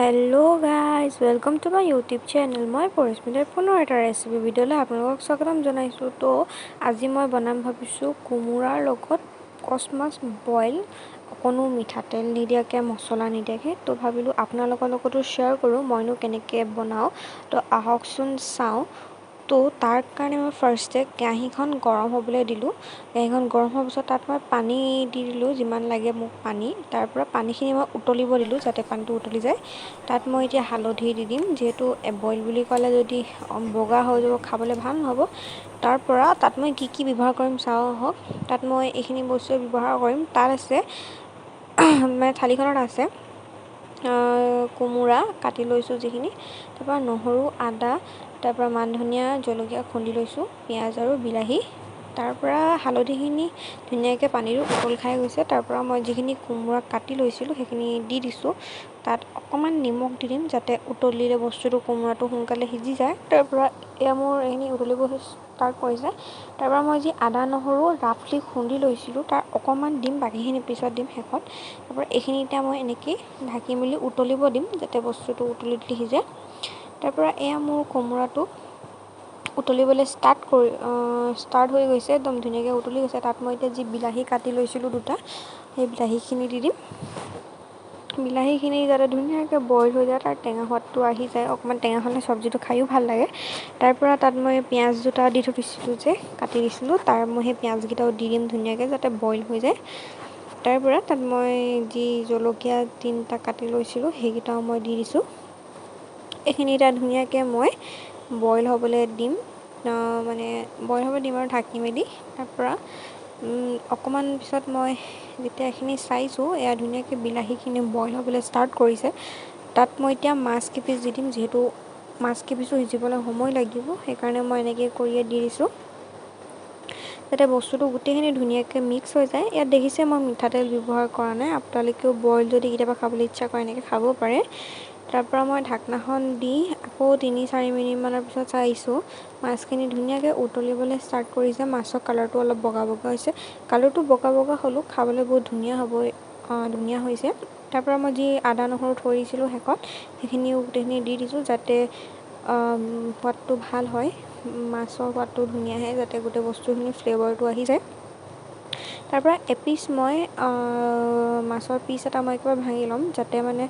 Hello' guys welcome to my YouTube channel. মই পৰিস্মিতাৰ পুনৰ এটা ৰেচিপি ভিডিঅ'লৈ আপোনালোকক স্বাগতম জনাইছোঁ। তো আজি মই বনাম ভাবিছোঁ কোমোৰাৰ লগত কচ মাছ বইল, অকণো মিঠাতেল নিদিয়াকৈ, মছলা নিদিয়াকৈ। তো ভাবিলোঁ আপোনালোকৰ লগতো শ্বেয়াৰ কৰোঁ মইনো কেনেকৈ বনাওঁ। তো আহকচোন চাওঁ। তো তাৰ কাৰণে মই ফাৰ্ষ্টে কেৰাহীখন গৰম হ'বলৈ দিলোঁ। কেৰাহীখন গৰম হোৱাৰ পিছত তাত মই পানী দি দিলোঁ, যিমান লাগে মোক পানী। তাৰপৰা পানীখিনি মই উতলিব দিলোঁ যাতে পানীটো উতলি যায়। তাত মই এতিয়া হালধি দি দিম, যিহেতু বইল বুলি ক'লে যদি বগা হৈ যাব খাবলৈ ভাল নহ'ব। তাৰপৰা তাত মই কি কি ব্যৱহাৰ কৰিম চাওঁ আহক। তাত মই এইখিনি বস্তুৱে ব্যৱহাৰ কৰিম। তাত আছে মানে থালিখনত আছে কোমোৰা কাটি লৈছোঁ যিখিনি, তাৰপৰা নহৰু, আদা, তাৰপৰা মান ধনিয়া, জলকীয়া খুন্দি লৈছোঁ, পিঁয়াজ আৰু বিলাহী। তাৰপৰা হালধিখিনি ধুনীয়াকৈ পানীটো উতল খাই গৈছে। তাৰপৰা মই যিখিনি কোমোৰা কাটি লৈছিলোঁ সেইখিনি দি দিছোঁ। তাত অকণমান নিমখ দি দিম যাতে উতলিলে বস্তুটো কোমোৰাটো সোনকালে সিজি যায়। তাৰপৰা এয়া মোৰ এইখিনি উতলিব ষ্টাৰ্ট কৰিছে। তাৰপৰা মই যি আদা নহৰু ৰাফলি খুন্দি লৈছিলোঁ তাৰ অকণমান দিম, বাকীখিনি পিছত দিম শেষত। তাৰপৰা এইখিনি এতিয়া মই এনেকৈ ঢাকি মেলি উতলিব দিম যাতে বস্তুটো উতলি সিজে। তাৰপৰা এয়া মোৰ কোমোৰাটো উতলিবলৈ ষ্টাৰ্ট হৈ গৈছে, একদম ধুনীয়াকৈ উতলি গৈছে। তাত মই এতিয়া যি বিলাহী কাটি লৈছিলোঁ দুটা, সেই বিলাহীখিনি দি দিম। বিলাহীখিনি যাতে ধুনীয়াকৈ বইল হৈ যায়, তাৰ টেঙা সোৱাদটো আহি যায়, অকণমান টেঙা হ'লে চব্জিটো খায়ো ভাল লাগে। তাৰপৰা তাত মই পিঁয়াজ দুটা দি থৈ দিছিলোঁ যে কাটি দিছিলোঁ, মই সেই পিঁয়াজকেইটাও দি দিম ধুনীয়াকৈ যাতে বইল হৈ যায়। তাৰপৰা তাত মই যি জলকীয়া 3টা কাটি লৈছিলোঁ সেইকেইটাও মই দি দিছোঁ। এইখিনি এতিয়া ধুনীয়াকৈ মই বইল হ'বলৈ দিম, বইল হ'ব দিম আৰু ঢাকি মেলি। তাৰপৰা অকণমান পিছত মই যেতিয়া এইখিনি চাইছোঁ এয়া ধুনীয়াকৈ বিলাহীখিনি বইল হ'বলৈ ষ্টাৰ্ট কৰিছে, তাত মই এতিয়া মাছ কেইপিচ দি দিম। যিহেতু মাছ কেইপিচো সিজিবলৈ সময় লাগিব, সেইকাৰণে মই এনেকৈ কৰিয়ে দি দিছোঁ যাতে বস্তুটো গোটেইখিনি ধুনীয়াকৈ মিক্স হৈ যায়। ইয়াত দেখিছে মই মিঠাতেল ব্যৱহাৰ কৰা নাই, আপোনালোকেও বইল যদি কেতিয়াবা খাবলৈ ইচ্ছা কৰে এনেকৈ খাব পাৰে। তাৰপৰা মই ঢাকনাখন দি আকৌ 3-4 মিনিটমানৰ পিছত চাইছোঁ মাছখিনি ধুনীয়াকৈ উতলিবলৈ ষ্টাৰ্ট কৰিছে। মাছৰ কালাৰটো অলপ বগা বগা হৈছে, কালাৰটো বগা বগা হ'লেও খাবলৈ বহুত ধুনীয়া হৈছে। তাৰপৰা মই যি আদা নহৰু থৈ দিছিলোঁ শেষত সেইখিনিও গোটেইখিনি দি দিছোঁ যাতে সোৱাদটো ভাল হয়, মাছৰ সোৱাদটো ধুনীয়া আহে, যাতে গোটেই বস্তুখিনি ফ্লেভাৰটো আহি যায়। তাৰপৰা এপিচ মই মাছৰ পিচ এটা মই একেবাৰে ভাঙি ল'ম যাতে মানে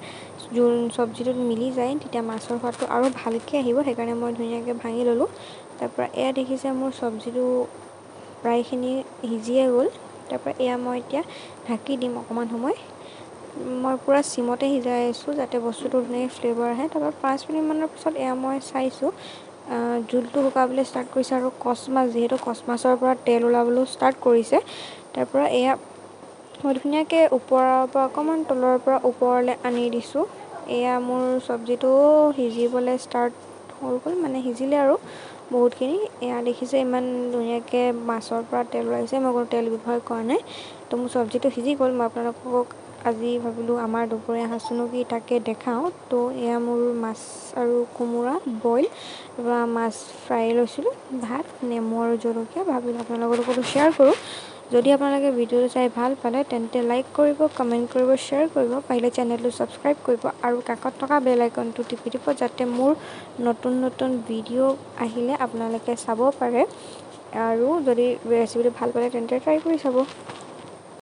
চব্জিটোত মিলি যায়, তেতিয়া মাছৰ সোৱাদটো আৰু ভালকৈ আহিব, সেইকাৰণে মই ধুনীয়াকৈ ভাঙি ল'লোঁ। তাৰপৰা এয়া দেখিছে মোৰ চব্জিটো প্ৰায়খিনি সিজিয়ে গ'ল। তাৰপৰা এয়া মই এতিয়া ঢাকি দিম অকণমান সময়। মই পূৰা চিমতে সিজাই আছোঁ যাতে বস্তুটো ধুনীয়াকৈ ফ্লেভাৰ আহে। তাৰপৰা 5 মিনিটমানৰ পিছত এয়া মই চাইছোঁ জোলটো শুকাবলৈ ষ্টাৰ্ট কৰিছে আৰু যিহেতু কচ মাছৰ পৰা তেল ওলাবলৈও ষ্টাৰ্ট কৰিছে। তাৰপৰা এয়া মই ধুনীয়াকৈ ওপৰৰ পৰা অকণমান তলৰ পৰা ওপৰলৈ আনি দিছোঁ। এয়া মোৰ চব্জিটো সিজিবলৈ ষ্টাৰ্ট হৈ গ'ল, মানে সিজিলে আৰু বহুতখিনি। এয়া দেখিছে ইমান ধুনীয়াকৈ মাছৰ পৰা তেল ওলাইছে, মই কোনো তেল ব্যৱহাৰ কৰা নাই। তো মোৰ চব্জিটো সিজি গ'ল। মই আপোনালোকক আজি ভাবিলোঁ আমাৰ দুপৰীয়া সাঁজনো কি তাকে দেখাওঁ। তো এয়া মোৰ মাছ আৰু কোমোৰা বইল বা মাছ ফ্ৰাই লৈছিলোঁ, ভাত, নেমু আৰু জলকীয়া, ভাবিলোঁ আপোনালোকৰ লগতো শ্বেয়াৰ কৰোঁ। যদি আপোনালোকে ভিডিঅ'টো চাই ভাল পালে তেন্তে লাইক কৰিব, কমেণ্ট কৰিব, শ্বেয়াৰ কৰিব, পাৰিলে চেনেলটো ছাবস্ক্ৰাইব কৰিব আৰু কাষত থকা বেল আইকনটো টিপি দিব যাতে মোৰ নতুন নতুন ভিডিঅ' আহিলে আপোনালোকে চাব পাৰে। আৰু যদি ৰেচিপিটো ভাল পালে তেন্তে ট্ৰাই কৰি চাব।